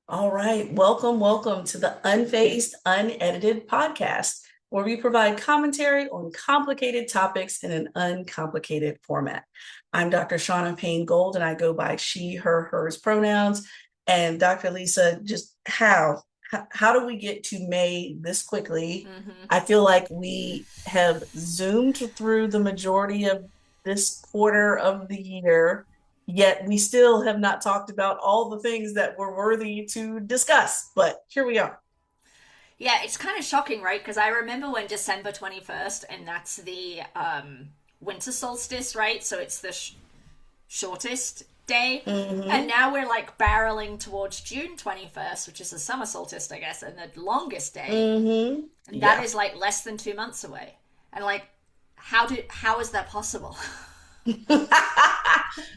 All right. Welcome to the Unfazed, Unedited podcast, where we provide commentary on complicated topics in an uncomplicated format. I'm Dr. Shauna Payne Gold, and I go by she, her, hers pronouns. And Dr. Lisa, just how do we get to May this quickly? Hmm. I feel like we have zoomed through the majority of this quarter of the year, yet we still have not talked about all the things that were worthy to discuss. But here we are. Yeah, it's kind of shocking, right? Because I remember when December 21st, and that's the winter solstice, right? So it's the shortest day. And Mm-hmm. now we're like barreling towards June 21st, which is the summer solstice, I guess, and the longest day. Mm-hmm. And that Yeah. is like less than 2 months away. And like, how is that possible?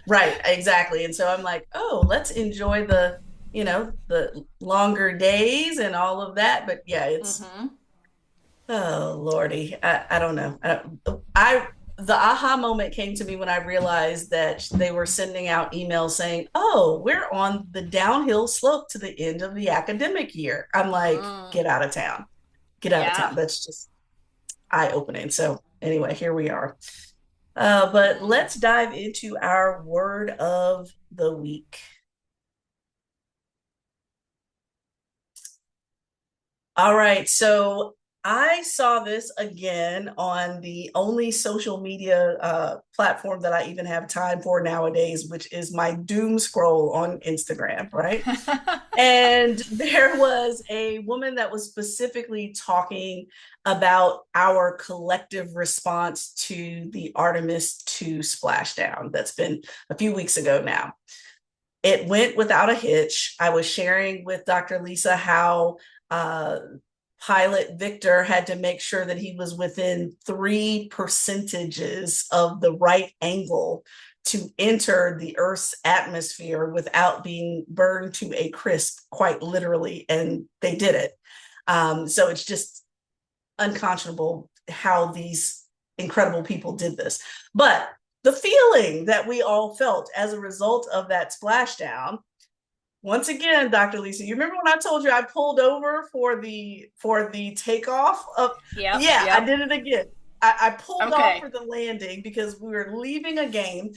Right, exactly. And so I'm like, oh, let's enjoy the longer days and all of that. But yeah, it's Hmm. oh Lordy. I don't know. I the aha moment came to me when I realized that they were sending out emails saying, "Oh, we're on the downhill slope to the end of the academic year." I'm like, Mm. get out of town. Get out of Yeah. town. That's just eye-opening. So anyway, here we are. But Mm. let's dive into our word of the week. All right. So I saw this again on the only social media platform that I even have time for nowadays, which is my doom scroll on Instagram, right? And there was a woman that was specifically talking about our collective response to the Artemis II splashdown that's been a few weeks ago now. It went without a hitch. I was sharing with Dr. Lisa how uh, pilot Victor had to make sure that he was within 3 percentages of the right angle to enter the Earth's atmosphere without being burned to a crisp, quite literally. And they did it. So it's just unconscionable how these incredible people did this. But the feeling that we all felt as a result of that splashdown, once again, Dr. Lisa, you remember when I told you I pulled over for the takeoff of, Yep. yeah, I Yep. did it again. I pulled off Okay. for the landing because we were leaving a game,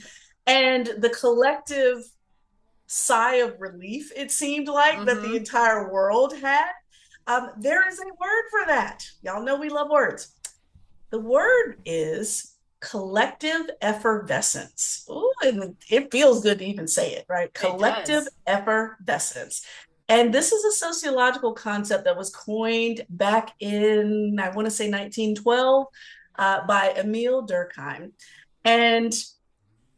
and the collective sigh of relief it seemed like that the Mm-hmm. entire world had. There is a word for that. Y'all know we love words. The word is collective effervescence. Ooh, and it feels good to even say it, right? It Collective does. effervescence. And this is a sociological concept that was coined back in, I want to say 1912, by Emil Durkheim. And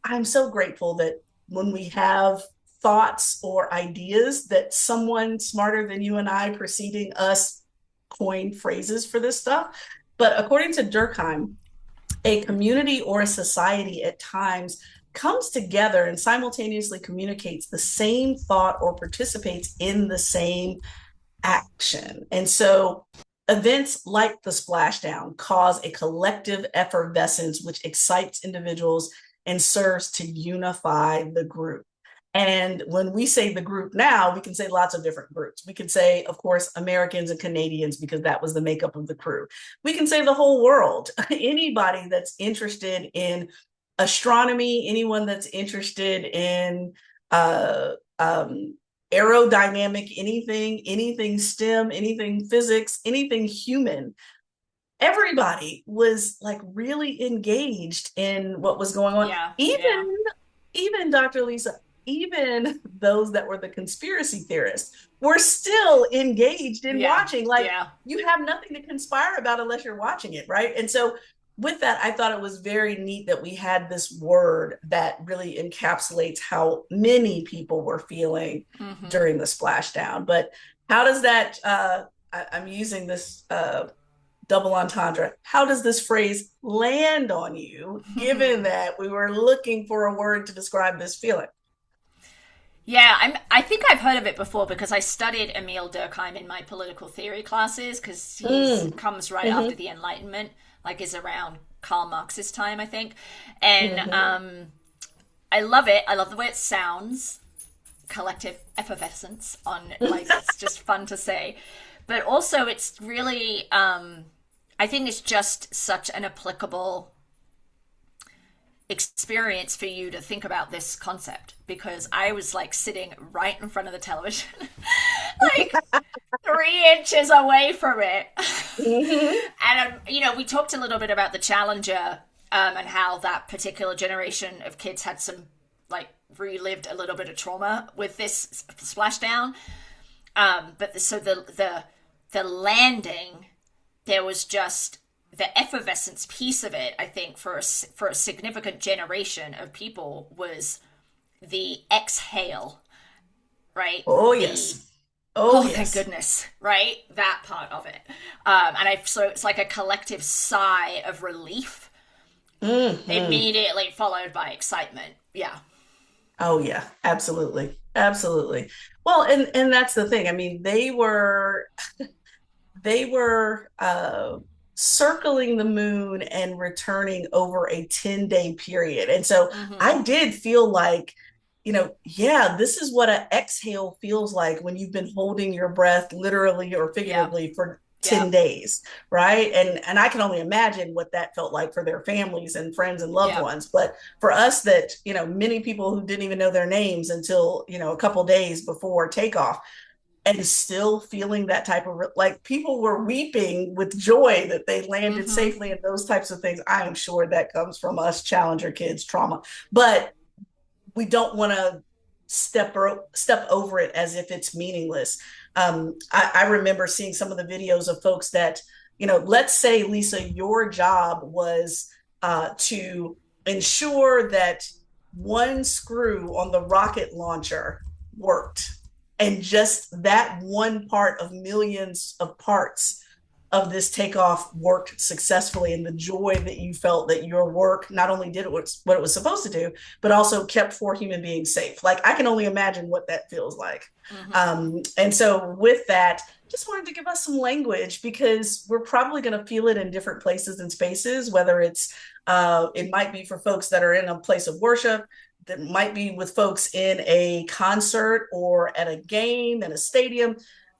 I'm so grateful that when we have thoughts or ideas that someone smarter than you and I preceding us coined phrases for this stuff. But according to Durkheim, a community or a society at times comes together and simultaneously communicates the same thought or participates in the same action. And so events like the splashdown cause a collective effervescence which excites individuals and serves to unify the group. And when we say the group now, we can say lots of different groups. We can say, of course, Americans and Canadians, because that was the makeup of the crew. We can say the whole world, anybody that's interested in astronomy, anyone that's interested in uh, um, aerodynamic, anything STEM, anything physics, anything human. Everybody was like really engaged in what was going on. Yeah. Yeah. Even Dr. Lisa, even those that were the conspiracy theorists were still engaged in Yeah. watching. Like Yeah. you have nothing to conspire about unless you're watching it, right? And so with that, I thought it was very neat that we had this word that really encapsulates how many people were feeling Hmm. during the splashdown. But how does that I'm using this double entendre. How does this phrase land on you, given that we were looking for a word to describe this feeling? Yeah, I think I've heard of it before because I studied Emil Durkheim in my political theory classes because he's Mm. comes right after Mm-hmm. the Enlightenment, like is around Karl Marx's time, I think. And Mm-hmm. I love it. I love the way it sounds. collective effervescence on, like, it's just fun to say. But also, it's really, I think it's just such an applicable experience for you to think about this concept, because I was like sitting right in front of the television, like 3 inches away from it. Hmm. And, we talked a little bit about the Challenger, and how that particular generation of kids had some, like, relived a little bit of trauma with this splashdown. So the landing, there was just the effervescence piece of it. I think for a significant generation of people was the exhale, right? Oh, The yes. Oh, oh, thank yes. goodness, right? That part of it. So it's like a collective sigh of relief, Hmm. immediately followed by excitement. Yeah. Oh, yeah. Absolutely. Absolutely. Well, and that's the thing. I mean, they were circling the moon and returning over a 10-day period. And so Mm-hmm. I did feel like, yeah, this is what an exhale feels like when you've been holding your breath literally or Yeah. figuratively for Yeah. 10 days, right? And I can only imagine what that felt like for their families and friends and loved Yeah. ones. But for us that, many people who didn't even know their names until, a couple days before takeoff, and still feeling that type of like people were weeping with joy that they landed Mm-hmm. safely and those types of things. I am sure that comes from us Challenger kids trauma, but we don't want to step over it as if it's meaningless. I remember seeing some of the videos of folks that, let's say, Lisa, your job was to ensure that one screw on the rocket launcher worked, and just that one part of millions of parts of this takeoff worked successfully, and the joy that you felt that your work not only did what it was supposed to do, but also kept 4 human beings safe. Like, I can only imagine what that feels like. Mm-hmm. And so with that, just wanted to give us some language, because we're probably going to feel it in different places and spaces, whether it might be for folks that are in a place of worship, that might be with folks in a concert or at a game in a stadium.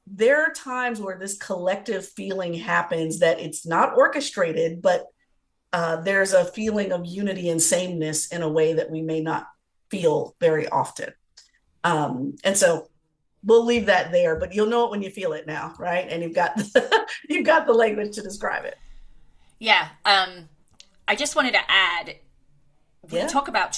There are times where this collective feeling happens that it's not orchestrated, but there's a feeling of unity and sameness in a way that we may not feel very often. And so we'll leave that there, but you'll know it when you feel it now, right? And you've got the language to describe it. Yeah. I just wanted to add, Yeah. we talk about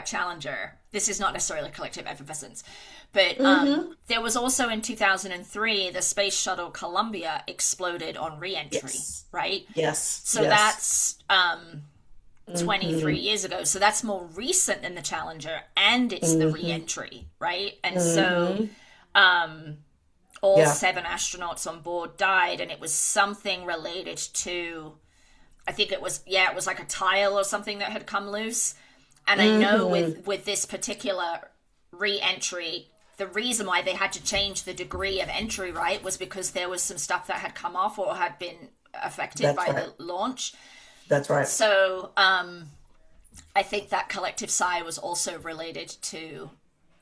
Challenger. This is not necessarily collective effervescence, but Mm-hmm. there was also in 2003 the space shuttle Columbia exploded on reentry, Yes. right? Yes. So Yes. that's 23 Mm-hmm. years ago. So that's more recent than the Challenger, and it's the Mm-hmm. reentry, right? And so Mm-hmm. all Yeah. 7 astronauts on board died, and it was something related to, I think it was, yeah, it was like a tile or something that had come loose. And I know Mm-hmm. with this particular re-entry, the reason why they had to change the degree of entry, right, was because there was some stuff that had come off or had been affected That's by right. the launch. That's right. So I think that collective sigh was also related to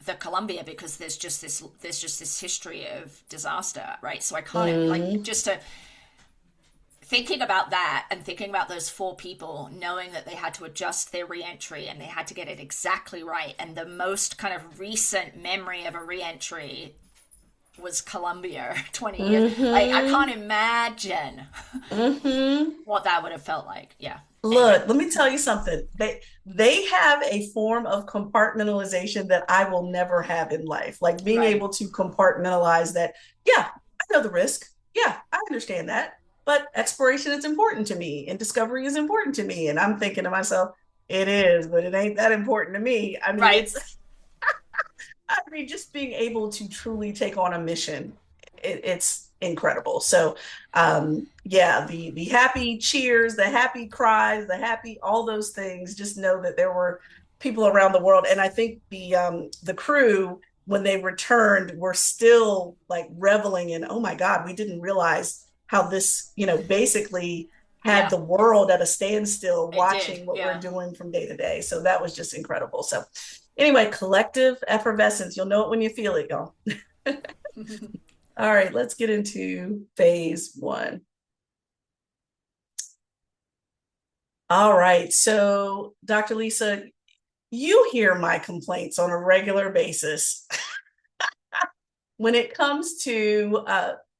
the Columbia, because there's just this history of disaster, right? So I can't, like, Mm-hmm. just to thinking about that and thinking about those 4 people knowing that they had to adjust their reentry and they had to get it exactly right, and the most kind of recent memory of a reentry was Columbia 20 years. Like, I Mm-hmm. can't imagine Mm-hmm. what that would have felt like. Yeah. Anyway. Look, let me tell you something. They have a form of compartmentalization that I will never have in life. Like, being Right. able to compartmentalize that. Yeah, I know the risk. Yeah, I understand that. But exploration is important to me, and discovery is important to me. And I'm thinking to myself, it is, but it ain't that important to me. I mean, Right. just being able to truly take on a mission, it's incredible. So, yeah, the happy cheers, the happy cries, the happy all those things. Just know that there were people around the world, and I think the crew, when they returned, were still like reveling in, oh my God, we didn't realize how this, basically had Yeah. the world at a standstill It did. watching what we're Yeah. doing from day to day. So that was just incredible. So Anyway, collective effervescence. You'll know it when you feel it, y'all. All right, let's get into phase one. All right, so Dr. Lisa, you hear my complaints on a regular basis when it comes to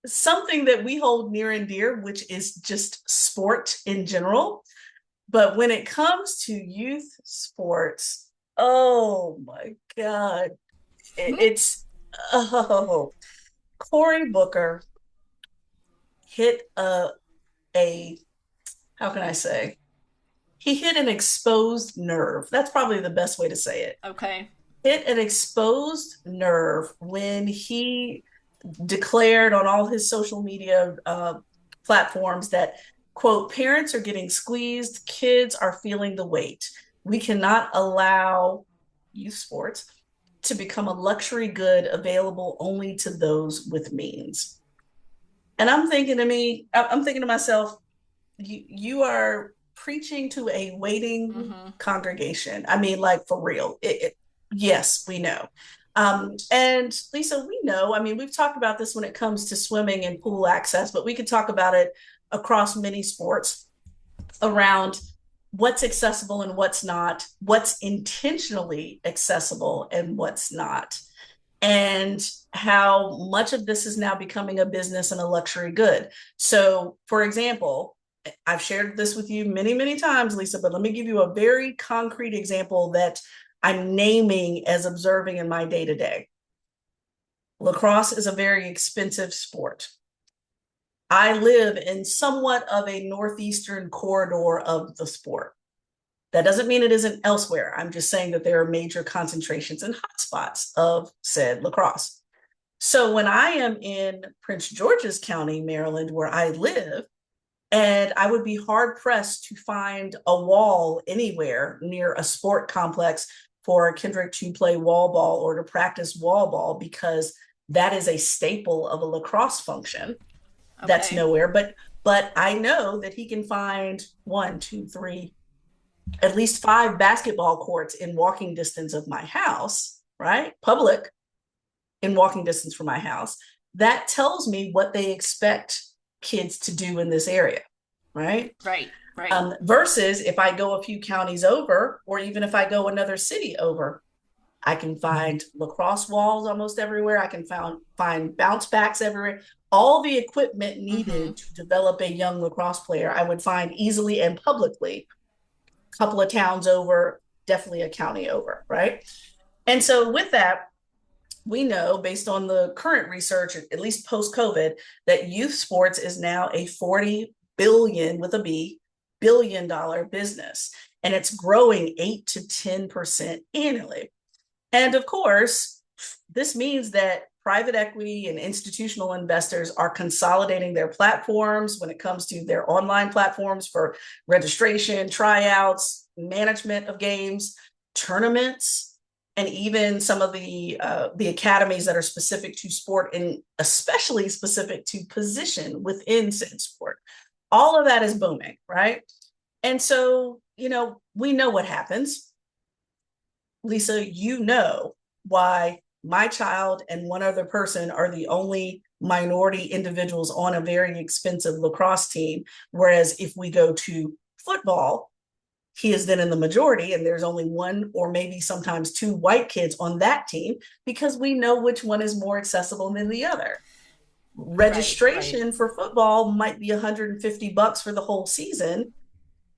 something that we hold near and dear, which is just sport in general. But when it comes to youth sports, oh my God, it's oh, Cory Booker hit a how can I say? He hit an exposed nerve. That's probably the best way to say it. Okay. Hit an exposed nerve when he declared on all his social media platforms that, quote, parents are getting squeezed, kids are feeling the weight. We cannot allow youth sports to become a luxury good available only to those with means. And I'm thinking to myself, you are preaching to a waiting Mm-hmm. congregation. I mean, like for real. Yes, we know. And Lisa, we know. I mean, we've talked about this when it comes to swimming and pool access, but we could talk about it across many sports around what's accessible and what's not, what's intentionally accessible and what's not, and how much of this is now becoming a business and a luxury good. So, for example, I've shared this with you many, many times, Lisa, but let me give you a very concrete example that I'm naming as observing in my day to day. Lacrosse is a very expensive sport. I live in somewhat of a northeastern corridor of the sport. That doesn't mean it isn't elsewhere. I'm just saying that there are major concentrations and hotspots of said lacrosse. So when I am in Prince George's County, Maryland, where I live, and I would be hard pressed to find a wall anywhere near a sport complex for Kendrick to play wall ball or to practice wall ball, because that is a staple of a lacrosse function. That's Okay. nowhere. But I know that he can find one, two, three, at least five basketball courts in walking distance of my house, right? Public in walking distance from my house. That tells me what they expect kids to do in this area, right? Right. Right. Versus if I go a few counties over, or even if I go another city over, I can find lacrosse walls almost everywhere. I can find bounce backs everywhere. All the equipment Mm-hmm. needed to develop a young lacrosse player, I would find easily and publicly a couple of towns over, definitely a county over, right? And so with that, we know based on the current research, at least post COVID, that youth sports is now a 40 billion with a B billion-dollar business, and it's growing 8 to 10% annually. And of course, this means that private equity and institutional investors are consolidating their platforms when it comes to their online platforms for registration, tryouts, management of games, tournaments, and even some of the academies that are specific to sport and especially specific to position within said sport. All of that is booming, right? And so, we know what happens. Lisa, you know why my child and one other person are the only minority individuals on a very expensive lacrosse team. Whereas if we go to football, he is then in the majority, and there's only one or maybe sometimes two white kids on that team because we know which one is more accessible than the other. Right. Right. Registration for football might be $150 for the whole season.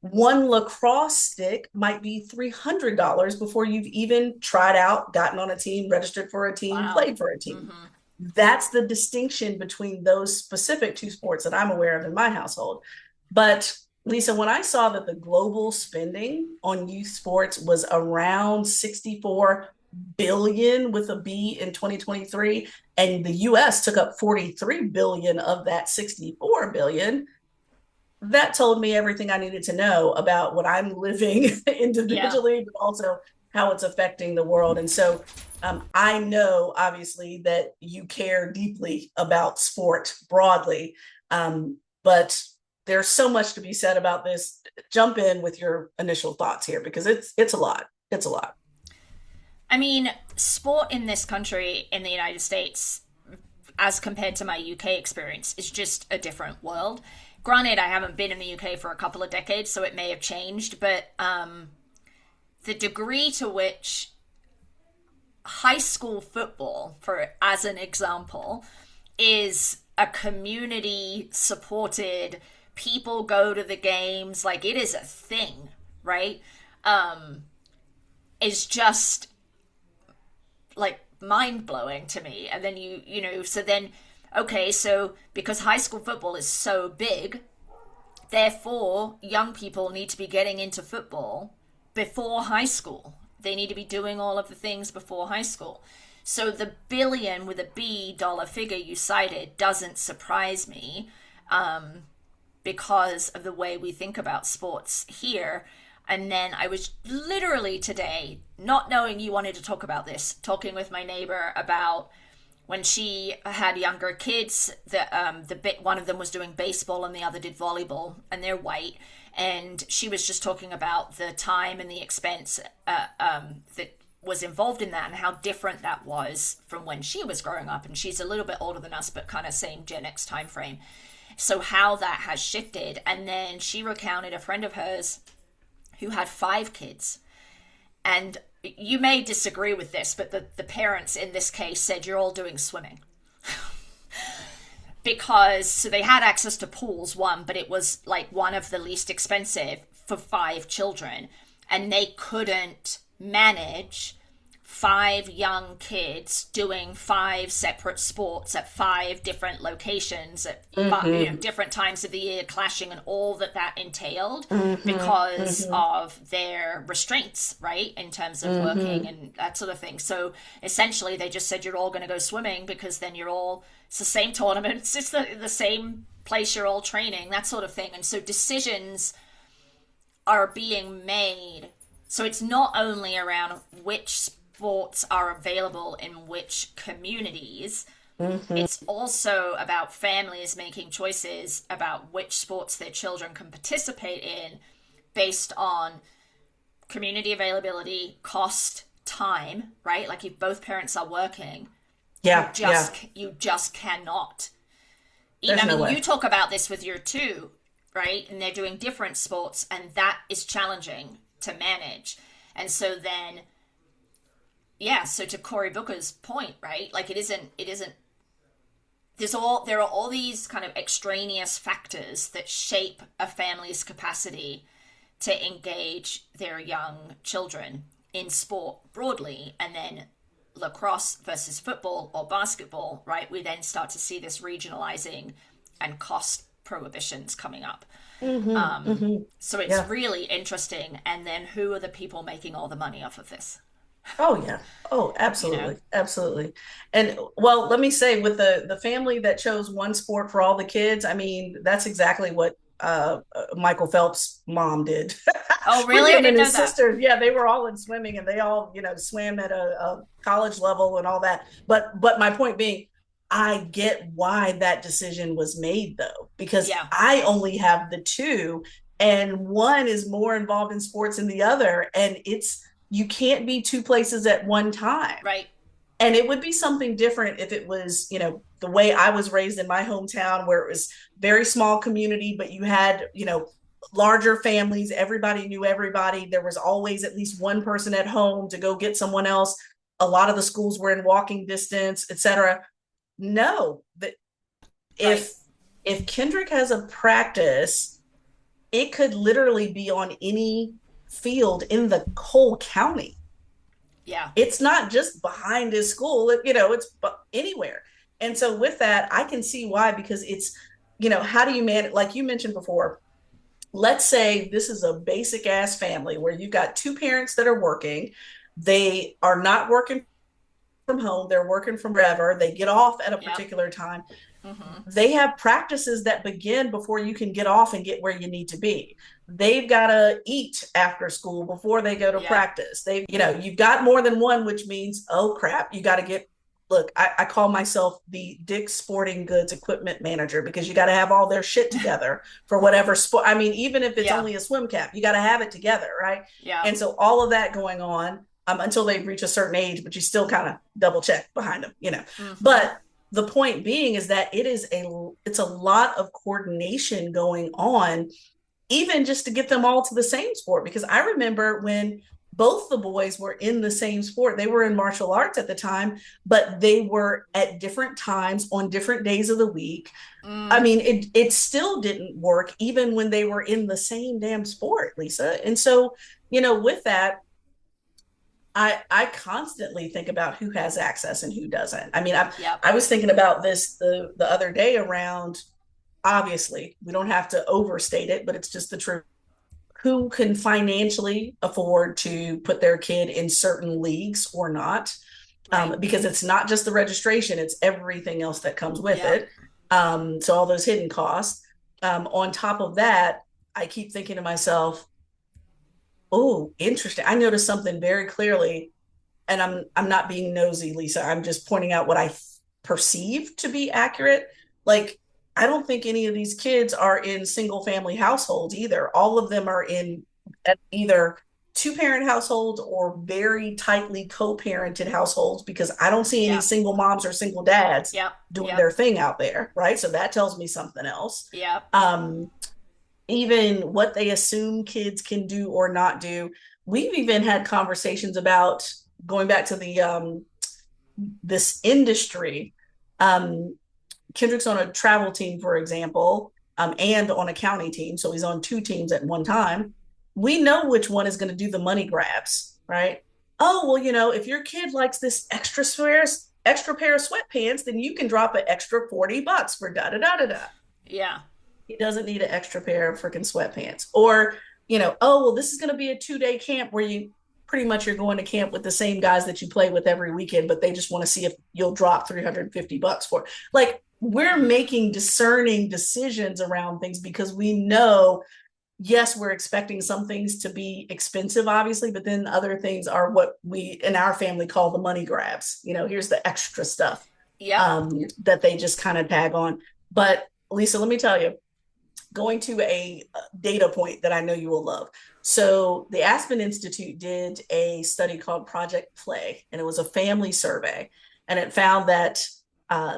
One lacrosse stick might be $300 before you've even tried out, gotten on a team, registered for a team, Wow. played for a team. Mm-hmm. That's the distinction between those specific two sports that I'm aware of in my household. But Lisa, when I saw that the global spending on youth sports was around 64 billion with a B in 2023, and the US took up 43 billion of that 64 billion, that told me everything I needed to know about what I'm living Yeah. individually, but also how it's affecting the world. And so I know, obviously, that you care deeply about sport broadly, but there's so much to be said about this. Jump in with your initial thoughts here because it's a lot. It's a lot. I mean, sport in this country, in the United States, as compared to my UK experience, is just a different world. Granted, I haven't been in the UK for a couple of decades, so it may have changed, but the degree to which high school football, for as an example, is a community supported, people go to the games, like it is a thing, right? Um, is just like mind blowing to me. And then so then, okay, so because high school football is so big, therefore young people need to be getting into football before high school. They need to be doing all of the things before high school. So the billion with a B dollar figure you cited doesn't surprise me, because of the way we think about sports here. And then I was literally today, not knowing you wanted to talk about this, talking with my neighbor about when she had younger kids. One of them was doing baseball and the other did volleyball, and they're white. And she was just talking about the time and the expense that was involved in that, and how different that was from when she was growing up. And she's a little bit older than us, but kind of same Gen X time frame. So how that has shifted. And then she recounted a friend of hers who had 5 kids. And you may disagree with this, but the parents in this case said, you're all doing swimming. Because so they had access to pools, one, but it was like one of the least expensive for 5 children. And they couldn't manage 5 young kids doing 5 separate sports at 5 different locations at different times of the year, clashing, and all that entailed, because of their restraints, right, in terms of working and that sort of thing. So essentially they just said, you're all going to go swimming, because then it's the same tournaments, it's the same place, you're all training, that sort of thing. And so decisions are being made. So it's not only around which sports are available in which communities, it's also about families making choices about which sports their children can participate in based on community availability, cost, time, right? Like if both parents are working, you just cannot. There's no way. You talk about this with your two, right? And they're doing different sports, and that is challenging to manage. And so then, so to Cory Booker's point, right? Like it isn't there are all these kind of extraneous factors that shape a family's capacity to engage their young children in sport broadly. And then lacrosse versus football or basketball, right? We then start to see this regionalizing and cost prohibitions coming up. So it's really interesting. And then who are the people making all the money off of this? Oh yeah. Oh, absolutely. Absolutely. And well, let me say, with the family that chose one sport for all the kids, I mean, that's exactly what Michael Phelps' mom did. Oh, With really? I him and didn't know his that. sisters. Yeah, they were all in swimming, and they all, swam at a college level and all that. But my point being, I get why that decision was made, though, because Yeah, I only have the two, and one is more involved in sports than the other, and it's you can't be two places at one time. right. And it would be something different if it was, the way I was raised in my hometown, where it was very small community, but you had, larger families, everybody knew everybody. There was always at least one person at home to go get someone else. A lot of the schools were in walking distance, etc. No, that Right. if Kendrick has a practice, it could literally be on any field in the whole county. Yeah. It's not just behind his school, it's anywhere. And so with that, I can see why, because it's, how do you manage, like you mentioned before, let's say this is a basic ass family where you've got two parents that are working. They are not working from home, they're working from wherever. They get off at a Yep. particular time. Mm-hmm. They have practices that begin before you can get off and get where you need to be. They've got to eat after school before they go to Yep. practice. You've got more than one, which means, oh crap, you got to get, look, I call myself the Dick's Sporting Goods equipment manager, because you got to have all their shit together for whatever sport. I mean, even if it's Yeah. only a swim cap, you got to have it together, right? Yeah. And so all of that going on. until they reach a certain age, but you still kind of double check behind them, Mm-hmm. But the point being is that it's a lot of coordination going on, even just to get them all to the same sport. Because I remember when both the boys were in the same sport, they were in martial arts at the time, but they were at different times on different days of the week. I Mm, mean, it still didn't work even when they were in the same damn sport, Lisa. And so, with that, I constantly think about who has access and who doesn't. I mean, yep. I was thinking about this the other day around, obviously, we don't have to overstate it, but it's just the truth. Who can financially afford to put their kid in certain leagues or not? Right. Because it's not just the registration, it's everything else that comes with Yep. it. So all those hidden costs. On top of that, I keep thinking to myself, oh, interesting. I noticed something very clearly, and I'm not being nosy, Lisa. I'm just pointing out what I perceive to be accurate. Like, I don't think any of these kids are in single family households either. All of them are in either two-parent households or very tightly co-parented households, because I don't see any Yep. single moms or single dads Yep. doing Yep. their thing out there, right? So that tells me something else. Yep. Um, Even what they assume kids can do or not do. We've even had conversations about, going back to the this industry. Um, Kendrick's on a travel team, for example, and on a county team, so he's on two teams at one time. We know which one is going to do the money grabs, right? Oh, well, if your kid likes this extra pair of sweatpants, then you can drop an extra $40 for da da da da da. Yeah. He doesn't need an extra pair of freaking sweatpants. Or, oh, well, this is going to be a 2-day camp where you pretty much you're going to camp with the same guys that you play with every weekend, but they just want to see if you'll drop $350 for. Like, we're making discerning decisions around things because we know, yes, we're expecting some things to be expensive, obviously, but then other things are what we in our family call the money grabs. Here's the extra stuff Yep. that they just kind of tag on. But Lisa, let me tell you, going to a data point that I know you will love. So the Aspen Institute did a study called Project Play, and it was a family survey, and it found that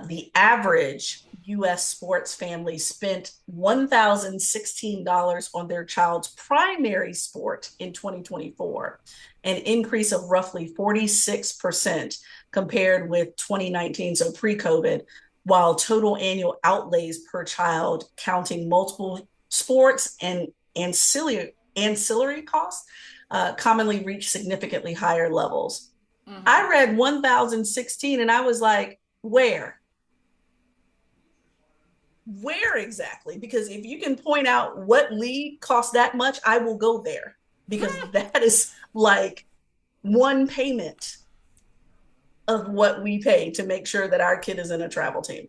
the average U.S. sports family spent $1,016 on their child's primary sport in 2024, an increase of roughly 46% compared with 2019, so pre-COVID, while total annual outlays per child, counting multiple sports and ancillary costs, commonly reach significantly higher levels. Mm-hmm. I read 1016 and I was like, where? Where exactly? Because if you can point out what league costs that much, I will go there, because that is like one payment of what we pay to make sure that our kid is in a travel team.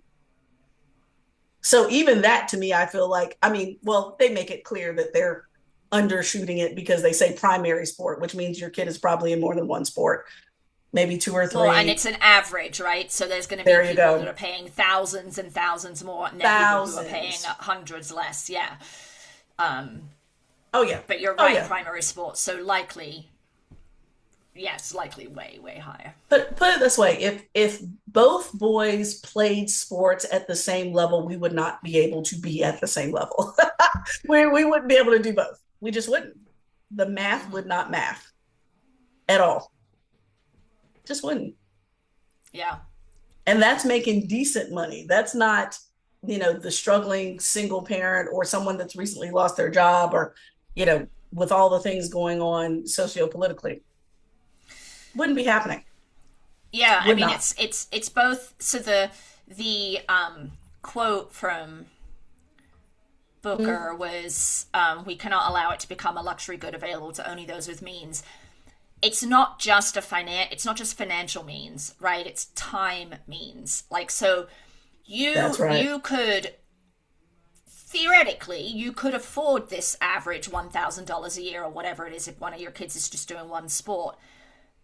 So even that, to me, I feel like, I mean, well, they make it clear that they're undershooting it because they say primary sport, which means your kid is probably in more than one sport, maybe two or Well, and three. it's an average, right? So there's going to be There you people that go. are paying thousands and thousands more, and then people who are paying Thousands. hundreds less. Yeah. Um, Oh yeah. but you're Oh right, yeah. primary sports. So likely, yes, likely way, way higher. Put it this way: if both boys played sports at the same level, we would not be able to be at the same level. We wouldn't be able to do both. We just wouldn't. The math Mm-hmm. would not math at all. Just wouldn't. Yeah. And that's making decent money. That's not, the struggling single parent or someone that's recently lost their job, or, with all the things going on sociopolitically. Wouldn't be happening. Yeah, I Would mean not. it's both. So the quote from Mm, Booker was, "We cannot allow it to become a luxury good available to only those with means." It's not just it's not just financial means, right? It's time means. Like, so that's right. you could theoretically you could afford this average $1,000 a year or whatever it is if one of your kids is just doing one sport,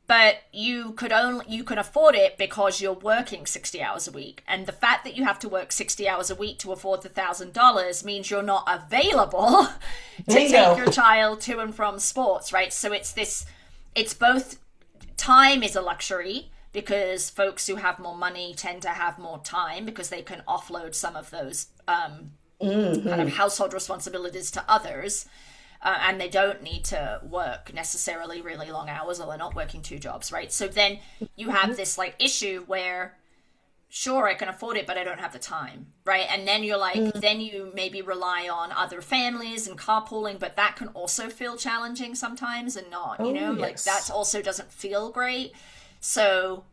but you can afford it because you're working 60 hours a week, and the fact that you have to work 60 hours a week to afford the $1,000 means you're not available to take Bingo. your child to and from sports, right? So it's both time is a luxury because folks who have more money tend to have more time because they can offload some of those kind of Hmm. household responsibilities to others. And they don't need to work necessarily really long hours, or they're not working two jobs, right? So then you have this like issue where, sure, I can afford it, but I don't have the time, right? And then you're like, Hmm. then you maybe rely on other families and carpooling, but that can also feel challenging sometimes and not, Oh, like that yes. also doesn't feel great. So,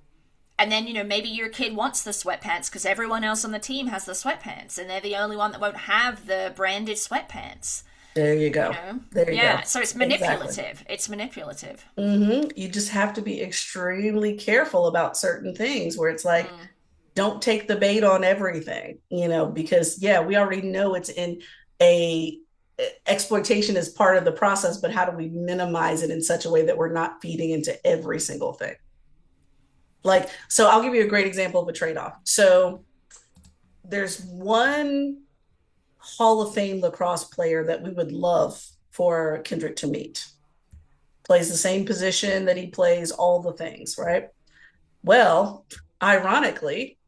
and then, maybe your kid wants the sweatpants because everyone else on the team has the sweatpants and they're the only one that won't have the branded sweatpants, There you you go. know? There you Yeah. go. So it's Exactly. manipulative. It's manipulative. You just have to be extremely careful about certain things where it's like, Mm. don't take the bait on everything, because yeah, we already know it's in a exploitation is part of the process, but how do we minimize it in such a way that we're not feeding into every single thing? Like, so I'll give you a great example of a trade-off. So there's one Hall of Fame lacrosse player that we would love for Kendrick to meet. Plays the same position that he plays, all the things, right? Well, ironically,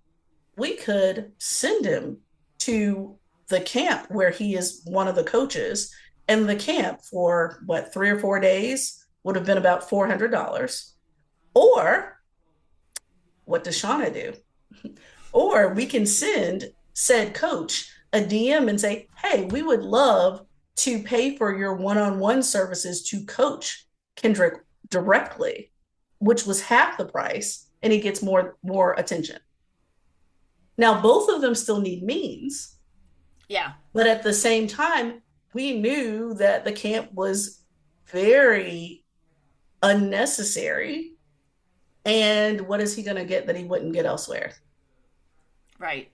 we could send him to the camp where he is one of the coaches. And the camp for what, 3 or 4 days would have been about $400. Or what does Shauna do? Or we can send said coach a DM and say, hey, we would love to pay for your one on one services to coach Kendrick directly, which was half the price, and he gets more attention. Now, both of them still need means, Yeah. but at the same time, we knew that the camp was very unnecessary. And what is he going to get that he wouldn't get elsewhere? Right.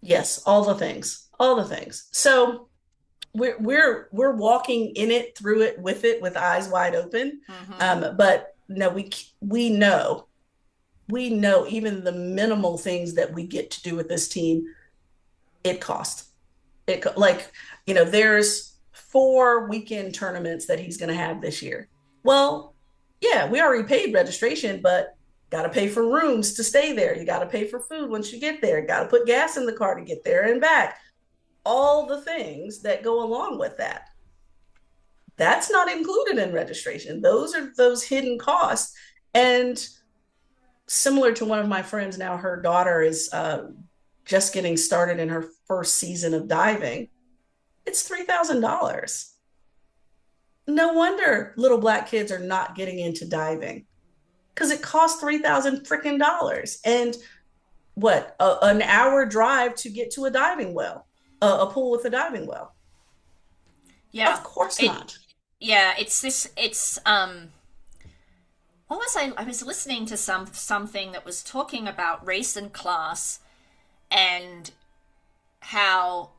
Yes, all the things, all the things. So we're walking in it, through it, with eyes wide open. Mm-hmm. But no, we know even the minimal things that we get to do with this team, it costs. Like, there's 4 weekend tournaments that he's going to have this year. Well, yeah, we already paid registration, but got to pay for rooms to stay there. You got to pay for food once you get there. Got to put gas in the car to get there and back. All the things that go along with that. That's not included in registration. Those are those hidden costs. And similar to one of my friends, now her daughter is just getting started in her first season of diving. It's $3,000. No wonder little black kids are not getting into diving because it costs $3,000 freaking. And what, an hour drive to get to a diving well, a pool with a diving well? Yeah. Of course It. not. Yeah. It's this. It's. What was I? I was listening to something that was talking about race and class and how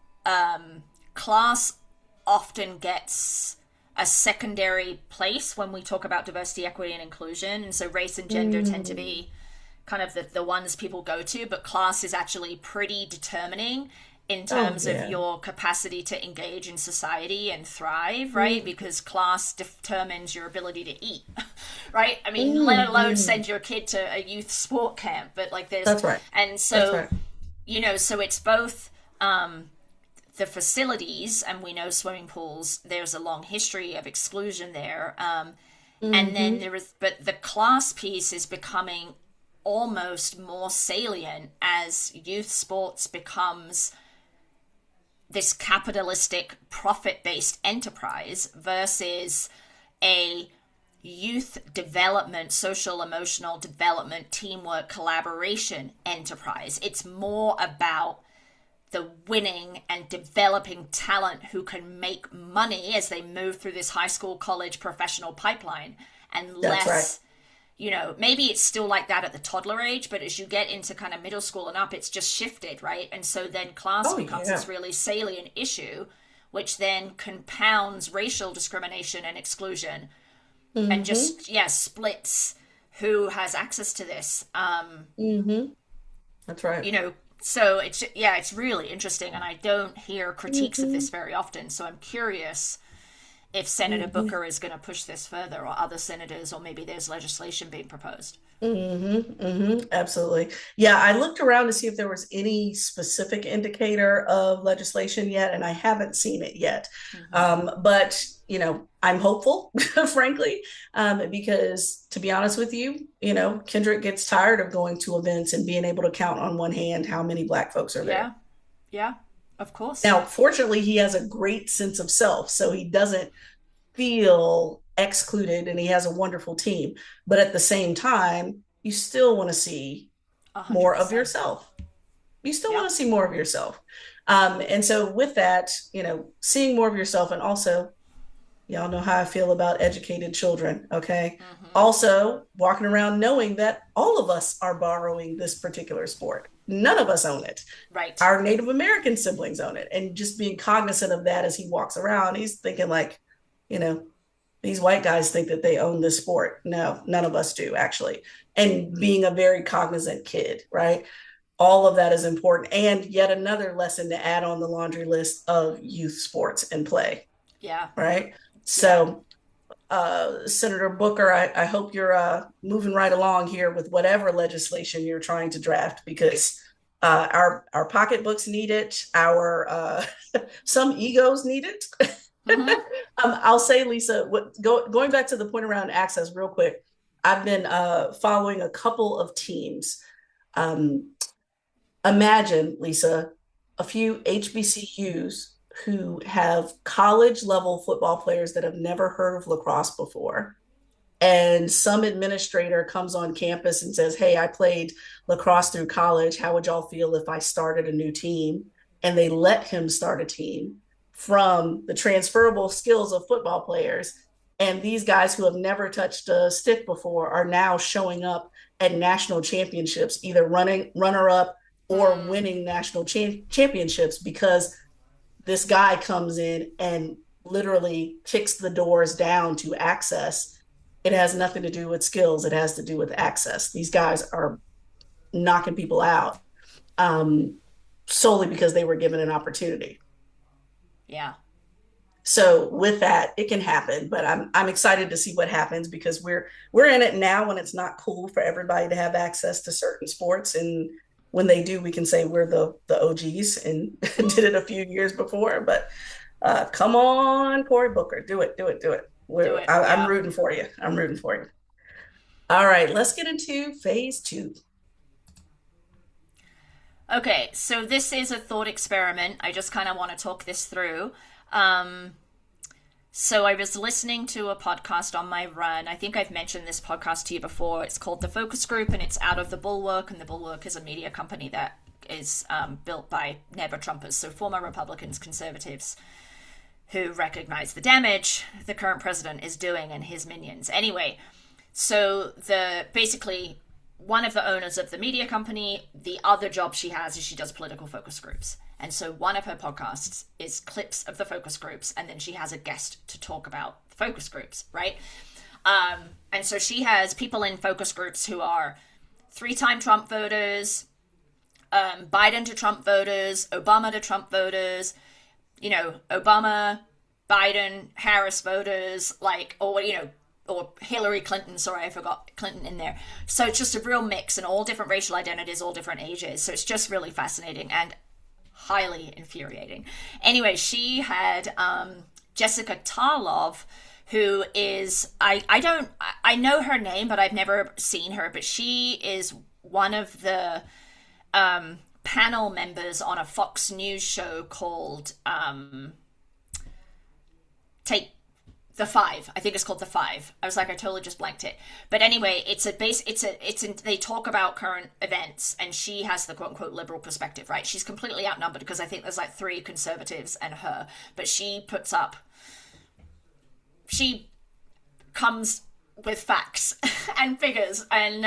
class often gets a secondary place when we talk about diversity, equity, and inclusion. And so race and gender tend to Mm. be kind of the ones people go to, but class is actually pretty determining in Oh, terms of yeah. your capacity to engage in society and thrive, right? Mm. Because class determines your ability to eat, right? I mean, let Mm. alone Mm. send your kid to a youth sport camp, but like there's, That's right. and That's so, right. so it's both the facilities, and we know swimming pools, there's a long history of exclusion there. And then Hmm. there is, but the class piece is becoming almost more salient as youth sports becomes this capitalistic profit based enterprise versus a youth development, social emotional development, teamwork, collaboration enterprise. It's more about the winning and developing talent who can make money as they move through this high school, college, professional pipeline, and That's right. less, maybe it's still like that at the toddler age, but as you get into kind of middle school and up, it's just shifted, right? And so then class Oh, becomes yeah. this really salient issue, which then compounds racial discrimination and exclusion and Hmm. just, yeah, splits who has access to this. Hmm. That's right. You know, so it's, it's really interesting, and I don't hear critiques of Hmm. this very often. So I'm curious if Senator Hmm. Booker is going to push this further, or other senators, or maybe there's legislation being proposed. Absolutely. Yeah, I looked around to see if there was any specific indicator of legislation yet, and I haven't seen it yet. Mm-hmm. But I'm hopeful, frankly, because to be honest with you, Kendrick gets tired of going to events and being able to count on one hand how many Black folks are there. Yeah, yeah, of course. Now, fortunately, he has a great sense of self, so he doesn't feel excluded and he has a wonderful team. But at the same time, you still want to see more of 100%. yourself. You still want Yep. to see more of yourself. And so, with that, seeing more of yourself, and also, y'all know how I feel about educated children. Okay. Mm-hmm. Also, walking around knowing that all of us are borrowing this particular sport. None of us own it. Right. Our Native American siblings own it. And just being cognizant of that as he walks around, he's thinking, like, you know, these white guys think that they own this sport. No, none of us do, actually. And being a very cognizant kid, right? All of that is important. And yet another lesson to add on the laundry list of youth sports and play, Yeah. right? Yeah. So, Senator Booker, I hope you're moving right along here with whatever legislation you're trying to draft, because our pocketbooks need it, our some egos need it. Mm-hmm. I'll say, Lisa, going back to the point around access, real quick. I've been following a couple of teams. Um, Imagine, Lisa, a few HBCUs who have college level football players that have never heard of lacrosse before. And some administrator comes on campus and says, "Hey, I played lacrosse through college. How would y'all feel if I started a new team?" And they let him start a team from the transferable skills of football players. And these guys who have never touched a stick before are now showing up at national championships, either running runner up or Mm. winning national championships, because this guy comes in and literally kicks the doors down to access. It has nothing to do with skills. It has to do with access. These guys are knocking people out, um, solely because they were given an opportunity. Yeah. So with that, it can happen, but I'm excited to see what happens, because we're in it now when it's not cool for everybody to have access to certain sports, and when they do, we can say we're the OGs and did it a few years before. But come on, Cory Booker, do it, do it, do it. Do it. I'm Yeah. rooting for you. I'm rooting for you. All right, let's get into phase two. Okay, so this is a thought experiment. I just kind of want to talk this through. Um, so I was listening to a podcast on my run. I think I've mentioned this podcast to you before. It's called The Focus Group, and it's out of The Bulwark, and The Bulwark is a media company that is built by never Trumpers, so former Republicans, conservatives who recognize the damage the current president is doing and his minions. Anyway, so the basically one of the owners of the media company, the other job she has is she does political focus groups. And so one of her podcasts is clips of the focus groups, and then she has a guest to talk about the focus groups, right? And so she has people in focus groups who are three-time Trump voters, Biden to Trump voters, Obama to Trump voters, Obama, Biden, Harris voters, like, or Hillary Clinton. Sorry, I forgot Clinton in there. So it's just a real mix, and all different racial identities, all different ages. So it's just really fascinating and highly infuriating. Anyway, she had Jessica Tarlov, who is I know her name, but I've never seen her. But she is one of the panel members on a Fox News show called Take the Five. I think it's called The Five. I was like, I totally just blanked it. But anyway, they talk about current events, and she has the quote unquote liberal perspective, right? She's completely outnumbered because I think there's like three conservatives and her, but she comes with facts and figures. And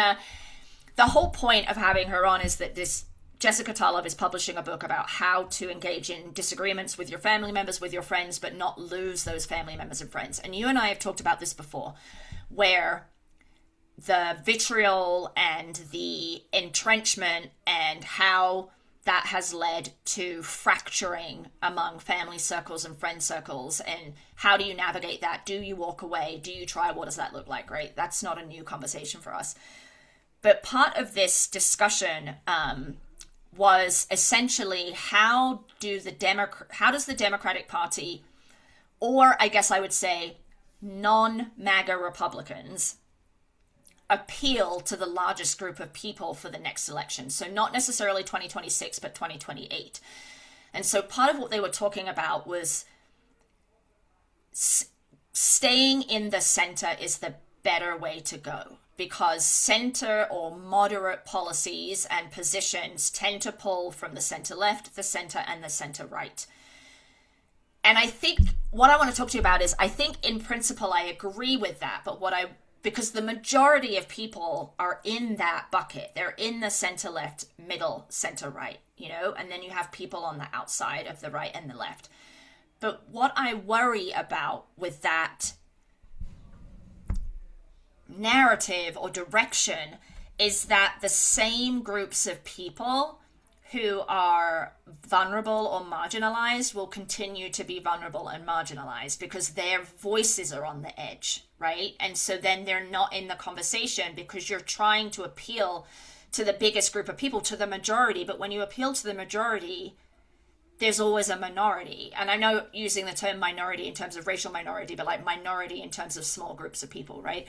the whole point of having her on is that this Jessica Tarlov is publishing a book about how to engage in disagreements with your family members, with your friends, but not lose those family members and friends. And you and I have talked about this before, where the vitriol and the entrenchment and how that has led to fracturing among family circles and friend circles. And how do you navigate that? Do you walk away? Do you try? What does that look like? Right? That's not a new conversation for us. But part of this discussion was essentially how does the Democratic Party, or I guess I would say non-MAGA Republicans, appeal to the largest group of people for the next election? So not necessarily 2026, but 2028. And so part of what they were talking about was staying in the center is the better way to go, because center or moderate policies and positions tend to pull from the center left, the center, and the center right. And I think what I want to talk to you about is, I think in principle I agree with that, but because the majority of people are in that bucket. They're in the center left, middle, center right, and then you have people on the outside of the right and the left. But what I worry about with that narrative or direction is that the same groups of people who are vulnerable or marginalized will continue to be vulnerable and marginalized because their voices are on the edge, right? And so then they're not in the conversation because you're trying to appeal to the biggest group of people, to the majority. But when you appeal to the majority, there's always a minority. And I know using the term minority in terms of racial minority, but like minority in terms of small groups of people, right?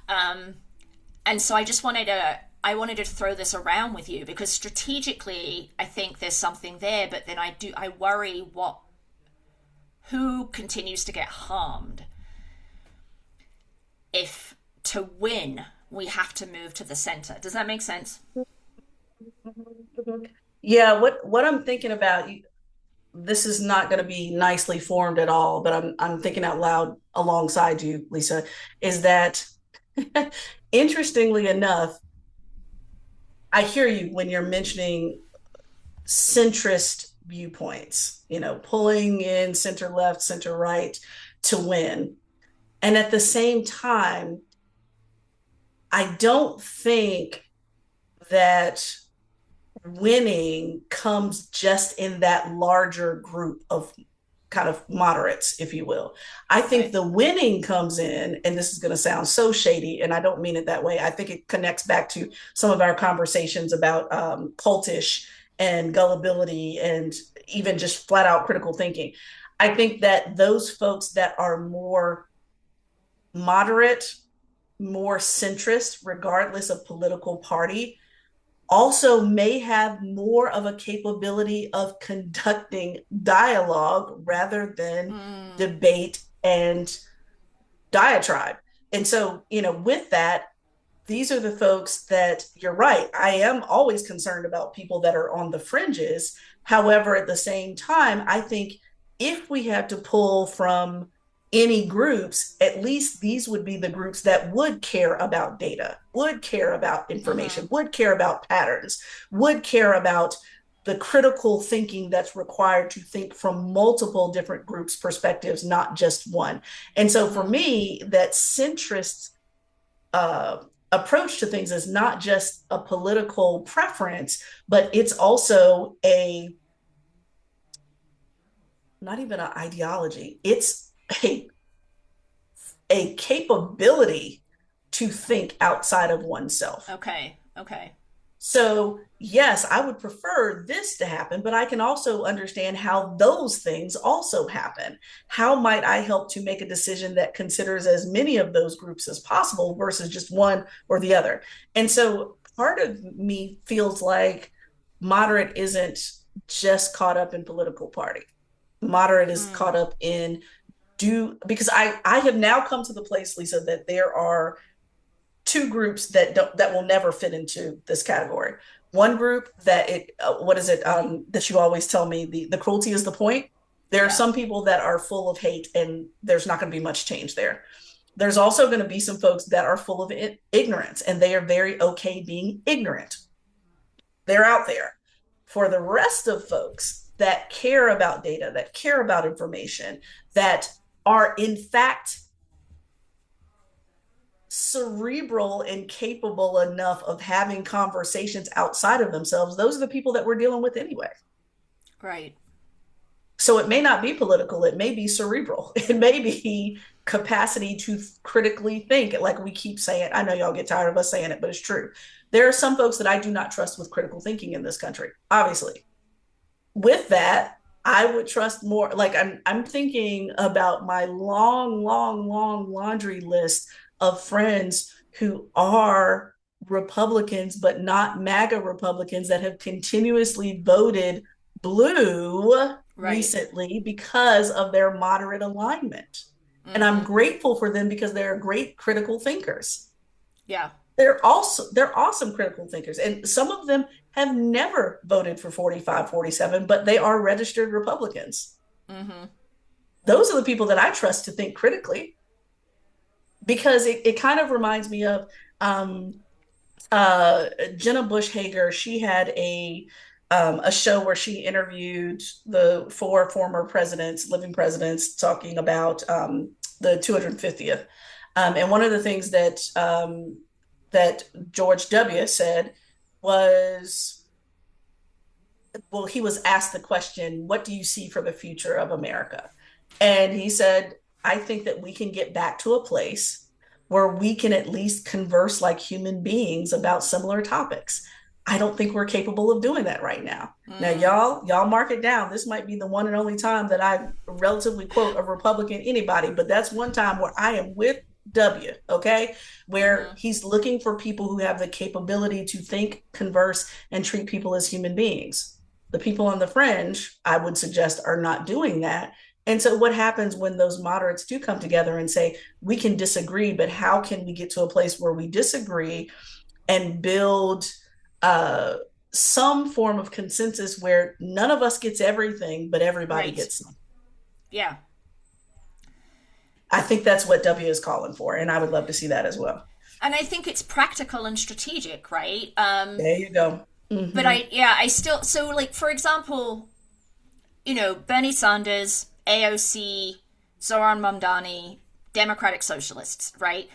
And so I wanted to throw this around with you because strategically I think there's something there, but then I worry who continues to get harmed if to win we have to move to the center. Does that make sense? Yeah, what I'm thinking about, this is not going to be nicely formed at all, but I'm thinking out loud alongside you, Lisa, is that interestingly enough, I hear you when you're mentioning centrist viewpoints, pulling in center left, center right to win. And at the same time, I don't think that winning comes just in that larger group of kind of moderates, if you will. I think Okay. the winning comes in, and this is going to sound so shady, and I don't mean it that way. I think it connects back to some of our conversations about cultish and gullibility and even just flat out critical thinking. I think that those folks that are more moderate, more centrist, regardless of political party, also may have more of a capability of conducting dialogue rather than Mm. debate and diatribe. And so, with that, these are the folks that you're right. I am always concerned about people that are on the fringes. However, at the same time, I think if we had to pull from any groups, at least these would be the groups that would care about data, would care about Mm-hmm. information, would care about patterns, would care about the critical thinking that's required to think from multiple different groups' perspectives, not just one. And so for Mm-hmm. me, that centrist approach to things is not just a political preference, but it's also not even an ideology. It's a a capability to think outside of oneself. Okay. Okay. So, yes, I would prefer this to happen, but I can also understand how those things also happen. How might I help to make a decision that considers as many of those groups as possible versus just one or the other? And so, part of me feels like moderate isn't just caught up in political party. Moderate is Mm. caught up in because I have now come to the place, Lisa, that there are two groups that will never fit into this category. One group that what is it that you always tell me, the cruelty is the point. There are Yeah. some people that are full of hate, and there's not going to be much change there. There's also going to be some folks that are full of ignorance, and they are very okay being ignorant. They're out there. For the rest of folks that care about data, that care about information, that are in fact cerebral and capable enough of having conversations outside of themselves, those are the people that we're dealing with anyway. Right. So it may not be political, it may be cerebral, it may be capacity to critically think. Like we keep saying, I know y'all get tired of us saying it, but it's true. There are some folks that I do not trust with critical thinking in this country, obviously. With that, I would trust more. Like I'm thinking about my long laundry list of friends who are Republicans, but not MAGA Republicans that have continuously voted blue Right. recently because of their moderate alignment. And I'm Mm-hmm. grateful for them because they're great critical thinkers. Yeah. They're awesome critical thinkers, and some of them have never voted for 45, 47, but they are registered Republicans. Mm-hmm. Those are the people that I trust to think critically, because it kind of reminds me of um, Jenna Bush Hager. She had a show where she interviewed the four former presidents, living presidents, talking about the 250th. And one of the things that George W. said was, well, he was asked the question, what do you see for the future of America? And he said, I think that we can get back to a place where we can at least converse like human beings about similar topics. I don't think we're capable of doing that right now. Now, Mm. y'all mark it down. This might be the one and only time that I relatively quote a Republican anybody, but that's one time where I am with W, okay? Where Mm-hmm. he's looking for people who have the capability to think, converse, and treat people as human beings. The people on the fringe, I would suggest, are not doing that. And so, what happens when those moderates do come together and say, we can disagree, but how can we get to a place where we disagree and build uh, some form of consensus where none of us gets everything, but everybody Right. gets some? Yeah. I think that's what W is calling for. And I would love to see that as well. And I think it's practical and strategic, right? There you go. But Mm-hmm. I still, so like, for example, Bernie Sanders, AOC, Zoran Mamdani, Democratic Socialists, right?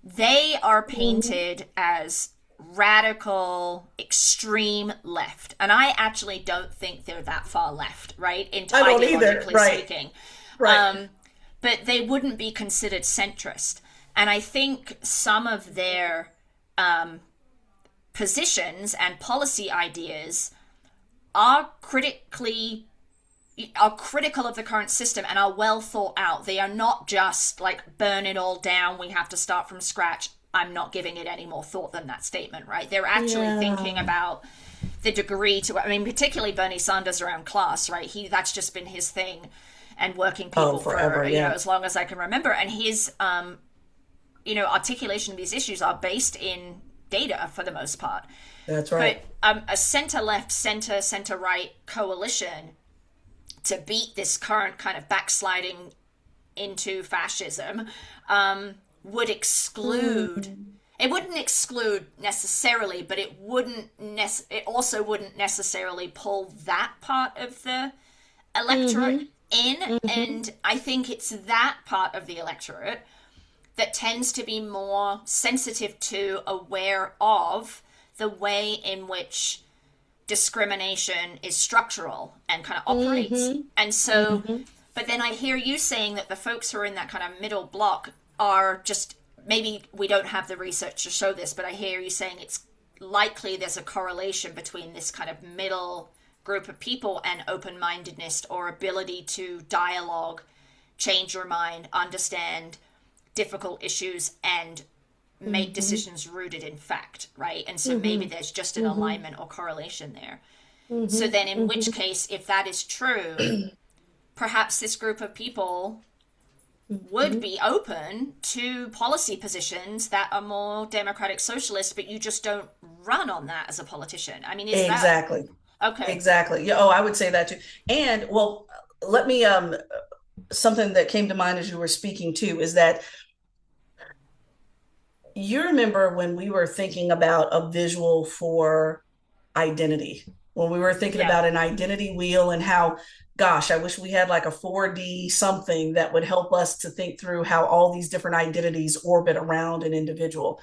They are Mm-hmm. painted as radical, extreme left. And I actually don't think they're that far left, right? I don't either. Ideologically Right. speaking. Right. Um, but they wouldn't be considered centrist. And I think some of their positions and policy ideas are critically are critical of the current system and are well thought out. They are not just like burn it all down, we have to start from scratch. I'm not giving it any more thought than that statement, right? They're actually thinking Yeah. about the degree to, I mean, particularly Bernie Sanders around class, right? That's just been his thing, and working Oh, people for, forever. Yeah. as long as I can remember. And his, articulation of these issues are based in data for the most part. That's But right. a center left, center right coalition to beat this current kind of backsliding into fascism would exclude. Mm-hmm. It wouldn't exclude necessarily, but it also wouldn't necessarily pull that part of the electorate Mm-hmm. in. Mm-hmm. And I think it's that part of the electorate that tends to be more sensitive to, aware of the way in which discrimination is structural and kind of operates. Mm-hmm. And so, Mm-hmm. but then I hear you saying that the folks who are in that kind of middle block are just, maybe we don't have the research to show this, but I hear you saying it's likely there's a correlation between this kind of middle group of people and open mindedness or ability to dialogue, change your mind, understand difficult issues, and make Mm-hmm. decisions rooted in fact, right? And so maybe Mm-hmm. there's just an Mm-hmm. alignment or correlation there. So Mm-hmm. then, in which Mm-hmm. case, if that is true, perhaps this group of people would Mm-hmm. be open to policy positions that are more democratic socialist, but you just don't run on that as a politician. I mean, is that Exactly. okay? Exactly. Yeah. Oh, I would say that too. And well, let me something that came to mind as you were speaking too is that you remember when we were thinking about a visual for identity, when we were thinking Yeah. about an identity wheel and how, gosh, I wish we had like a 4D something that would help us to think through how all these different identities orbit around an individual.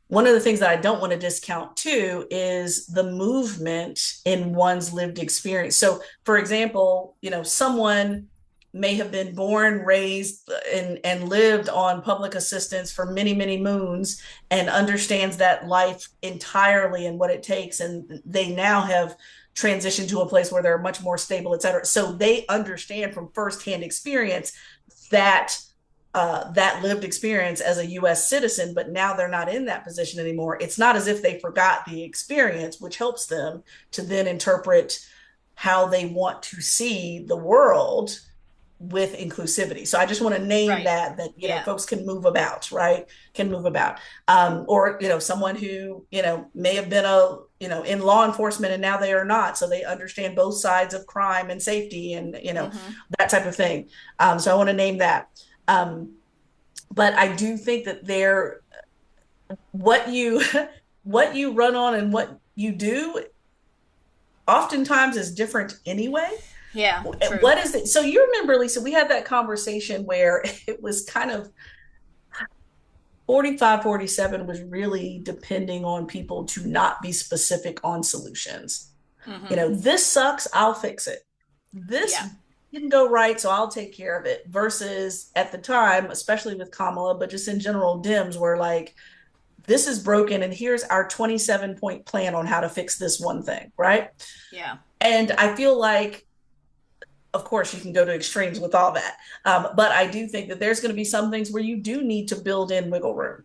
One of the things that I don't want to discount too is the movement in one's lived experience. So, for example, someone may have been born, raised, and lived on public assistance for many, many moons and understands that life entirely and what it takes. And they now have transitioned to a place where they're much more stable, et cetera. So they understand from firsthand experience that that lived experience as a US citizen, but now they're not in that position anymore. It's not as if they forgot the experience, which helps them to then interpret how they want to see the world with inclusivity. So I just want to name Right. that Yeah. folks can move about, right? Can move about. Or someone who may have been a in law enforcement and now they are not, so they understand both sides of crime and safety and Mm-hmm. that type of thing. So I want to name that. Um, but I do think that what you what you run on and what you do oftentimes is different anyway. Yeah. True. What is it? So you remember, Lisa, we had that conversation where it was kind of 45, 47 was really depending on people to not be specific on solutions. Mm-hmm. This sucks, I'll fix it. This Yeah. didn't go right, so I'll take care of it. Versus at the time, especially with Kamala, but just in general, Dems were like, this is broken, and here's our 27-point plan on how to fix this one thing, right? Yeah. And I feel like, of course, you can go to extremes with all that. But I do think that there's going to be some things where you do need to build in wiggle room.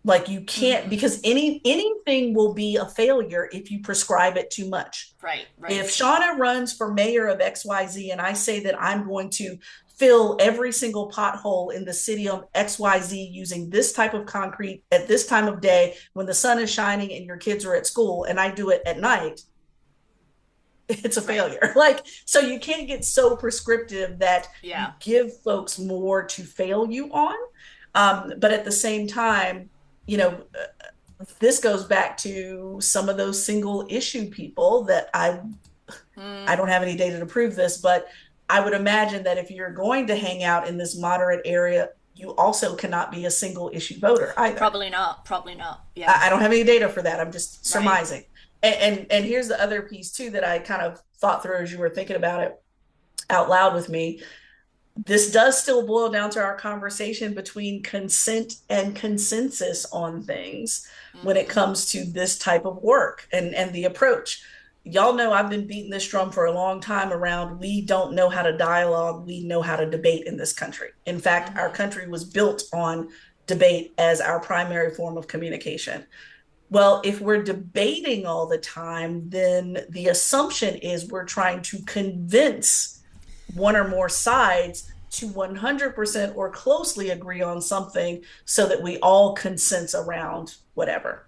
Like you can't, Mm-hmm. because anything will be a failure if you prescribe it too much. Right. Right. If Shauna runs for mayor of XYZ and I say that I'm going to fill every single pothole in the city of XYZ using this type of concrete at this time of day when the sun is shining and your kids are at school, and I do it at night, it's a Right. failure. Like, so you can't get so prescriptive that you Yeah. give folks more to fail you on. But at the same time, you know, this goes back to some of those single issue people that I Mm. don't have any data to prove this, but I would imagine that if you're going to hang out in this moderate area, you also cannot be a single issue voter either. Probably not. Probably not. Yeah. I don't have any data for that. I'm just Right. surmising. And here's the other piece too that I kind of thought through as you were thinking about it out loud with me. This does still boil down to our conversation between consent and consensus on things when it Mm-hmm. comes to this type of work and the approach. Y'all know I've been beating this drum for a long time around we don't know how to dialogue, we know how to debate in this country. In fact, our Mm-hmm. country was built on debate as our primary form of communication. Well, if we're debating all the time, then the assumption is we're trying to convince one or more sides to 100% or closely agree on something so that we all consent around whatever.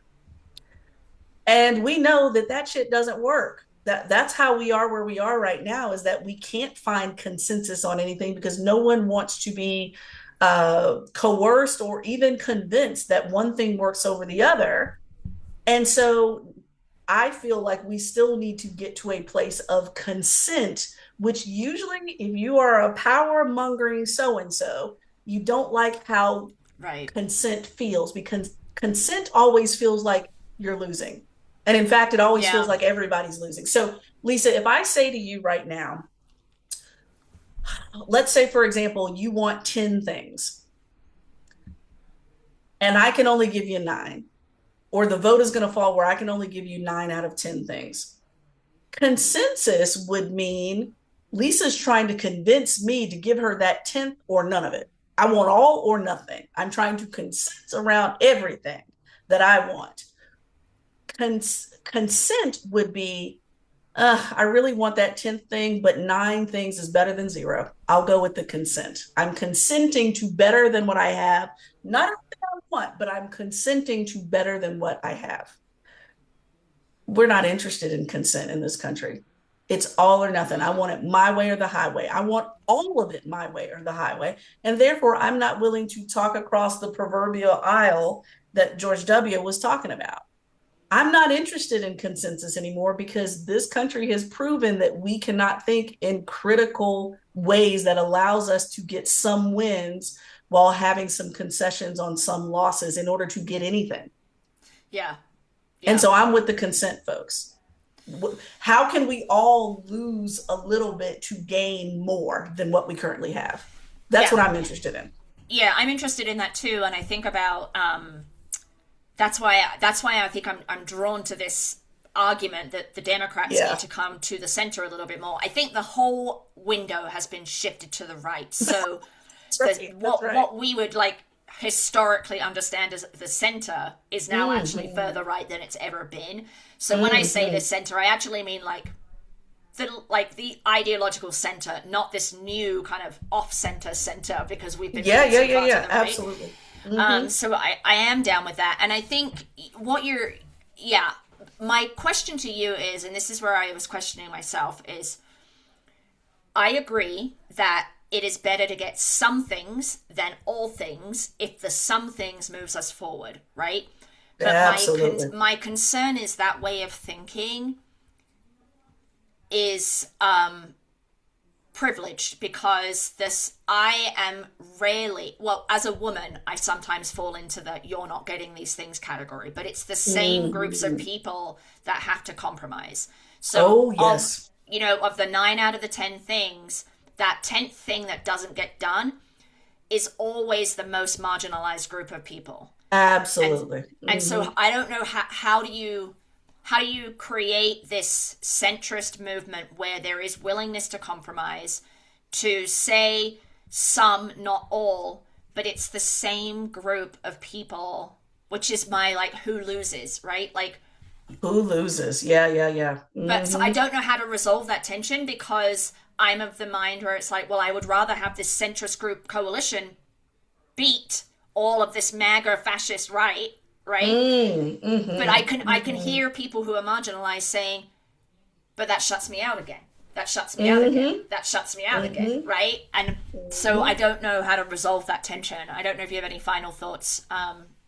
And we know that that shit doesn't work. That's how we are where we are right now, is that we can't find consensus on anything because no one wants to be coerced or even convinced that one thing works over the other. And so I feel like we still need to get to a place of consent, which usually, if you are a power mongering so and so, you don't like how Right. consent feels because consent always feels like you're losing. And in fact, it always feels Yeah. like everybody's losing. So, Lisa, if I say to you right now, let's say, for example, you want 10 things and I can only give you nine, or the vote is going to fall where I can only give you 9 out of 10 things. Consensus would mean Lisa's trying to convince me to give her that 10th or none of it. I want all or nothing. I'm trying to consent around everything that I want. Consent would be, I really want that 10th thing, but 9 things is better than zero. I'll go with the consent. I'm consenting to better than what I have. Not what I want, but I'm consenting to better than what I have. We're not interested in consent in this country. It's all or nothing. I Mm. want it my way or the highway. I want all of it my way or the highway. And therefore, I'm not willing to talk across the proverbial aisle that George W. was talking about. I'm not interested in consensus anymore because this country has proven that we cannot think in critical ways that allows us to get some wins while having some concessions on some losses in order to get anything. Yeah. And Yeah. so I'm with the consent folks. How can we all lose a little bit to gain more than what we currently have? That's Yeah. what I'm interested in. Yeah, I'm interested in that too, and I think about that's why I think I'm drawn to this argument that the Democrats need Yeah. to come to the center a little bit more. I think the whole window has been shifted to the right. So That's the right. That's right. what we would like historically understand as the center is now actually Mm-hmm. further right than it's ever been. So when I say the Mm-hmm. center, I actually mean the ideological center, not this new kind of off-center because we've been Yeah, moving yeah, so yeah, far to yeah. the right. Absolutely. Mm-hmm. So I am down with that. And I think what you're, yeah, my question to you is, and this is where I was questioning myself, is I agree that it is better to get some things than all things if the some things moves us forward, right? But Absolutely. my concern is that way of thinking is privileged because this I am rarely, well, as a woman I sometimes fall into the you're not getting these things category, but it's the same groups of Mm-hmm. people that have to compromise. So Oh, of yes. of the 9 out of the 10 things, that 10th thing that doesn't get done is always the most marginalized group of people. and Absolutely. and Mm-hmm. so I don't know how do you create this centrist movement where there is willingness to compromise, to say some, not all, but it's the same group of people, which is my like who loses, right? Like, Who loses? Yeah, yeah, yeah. but so I Mm-hmm. don't know how to resolve that tension because I'm of the mind where it's like, well, I would rather have this centrist group coalition beat all of this MAGA fascist right? But I can I can Mm-hmm. hear people who are marginalized saying, but that shuts me out again. That shuts me out again. Mm-hmm. That shuts me out again, Mm-hmm. right? And so I Mm-hmm. don't know how to resolve that tension. I don't know if you have any final thoughts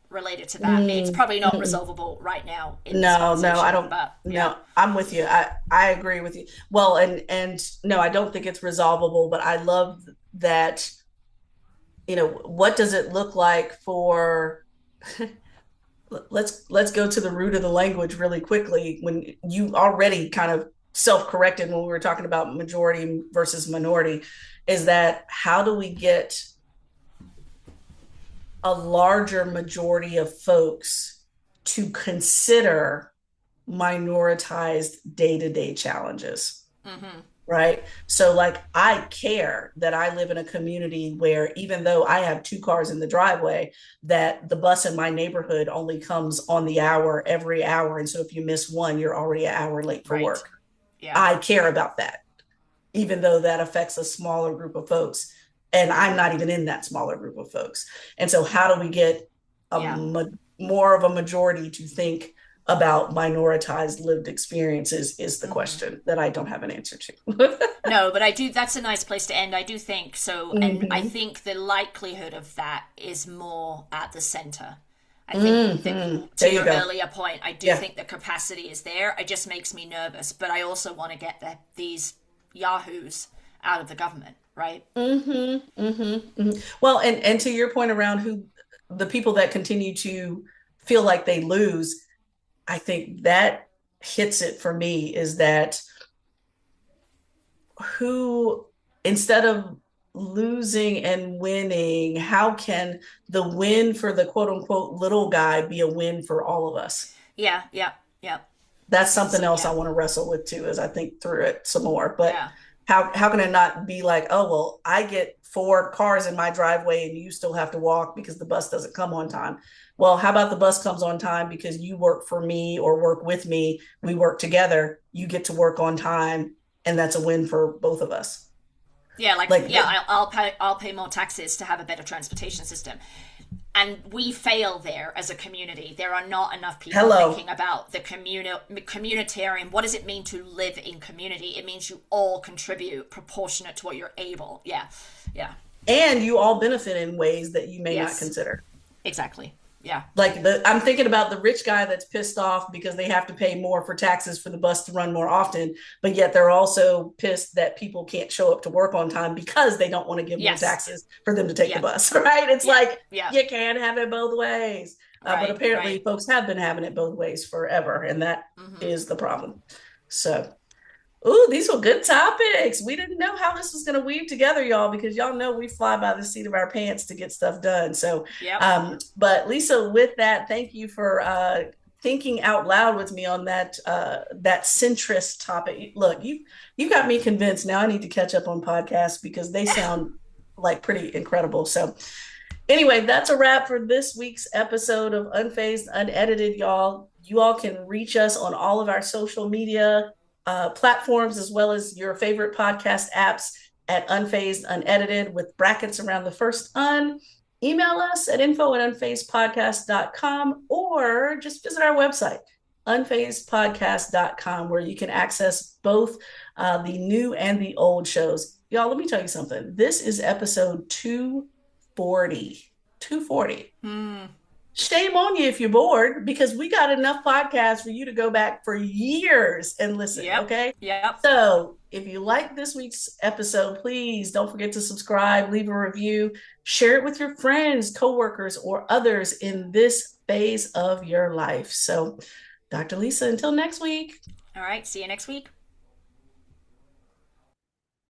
related to that. It's probably not Mm-hmm. resolvable right now in this No, no, I conversation, don't. but yeah. No, I'm with you. I agree with you. Well, and no, I don't think it's resolvable, but I love that, what does it look like for let's go to the root of the language really quickly when you already kind of self-corrected when we were talking about majority versus minority, is that how do we get a larger majority of folks to consider minoritized day-to-day challenges, Mm-hmm. right? So like I care that I live in a community where even though I have two cars in the driveway, that the bus in my neighborhood only comes on the hour every hour. And so if you miss one, you're already an hour late for Right. work. Yeah. I care about that, even though that affects a smaller group of folks. And I'm not even in that smaller group of folks. And so how do we get Yeah. more of a majority to think about minoritized lived experiences is the Mm-hmm. question that I don't have an answer to. No, but I do. That's a nice place to end. I do think so, and I Mm-hmm. think the likelihood of that is more at the center. I think that Mm-hmm. to There you your go. earlier point, I do Yeah. think the capacity is there. It just makes me nervous, but I also want to get these yahoos out of the government, right? Mm-hmm. Mm-hmm. Mm-hmm. Well, and to your point around who the people that continue to feel like they lose, I think that hits it for me is that who, instead of losing and winning, how can the win for the quote unquote little guy be a win for all of us? Yeah, yeah, yeah. That's something So else I yeah, want to wrestle with too as I think through it some more. But yeah. how can it not be like, oh well, I get four cars in my driveway and you still have to walk because the bus doesn't come on time? Well, how about the bus comes on time because you work for me or work with me, we work together, you get to work on time, and that's a win for both of us. Yeah, like Like, yeah, I'll pay more taxes to have a better transportation system. And we fail there as a community. There are not enough people hello. thinking about the communitarian. What does it mean to live in community? It means you all contribute proportionate to what you're able. Yeah, yeah, And you all benefit in ways that you may not yes, consider. exactly. Yeah. Like I'm thinking about the rich guy that's pissed off because they have to pay more for taxes for the bus to run more often, but yet they're also pissed that people can't show up to work on time because they don't want to give more Yes. taxes for them to take the Yeah. bus, right? It's Yeah. like Yeah. you can't have it both ways. But Right. apparently Right. folks have been having it both ways forever, and that Mm-hmm. is the problem. So ooh, these were good topics. We didn't know how this was going to weave together, y'all, because y'all know we fly by the seat of our pants to get stuff done. So, Yep. but Lisa, with that, thank you for thinking out loud with me on that centrist topic. Look, you got me convinced. Now I need to catch up on podcasts because they sound like pretty incredible. So, anyway, that's a wrap for this week's episode of Unfazed Unedited, y'all. You all can reach us on all of our social media platforms as well as your favorite podcast apps at Unfazed Unedited with brackets around the first un. Email us at info@unfazedpodcast.com or just visit our website, unfazedpodcast.com, where you can access both the new and the old shows. Y'all, let me tell you something. This is episode 240. 240. Mm. Shame on you if you're bored because we got enough podcasts for you to go back for years and listen, Yep. okay? Yep. So if you like this week's episode, please don't forget to subscribe, leave a review, share it with your friends, coworkers, or others in this phase of your life. So, Dr. Lisa, until next week. All right. See you next week.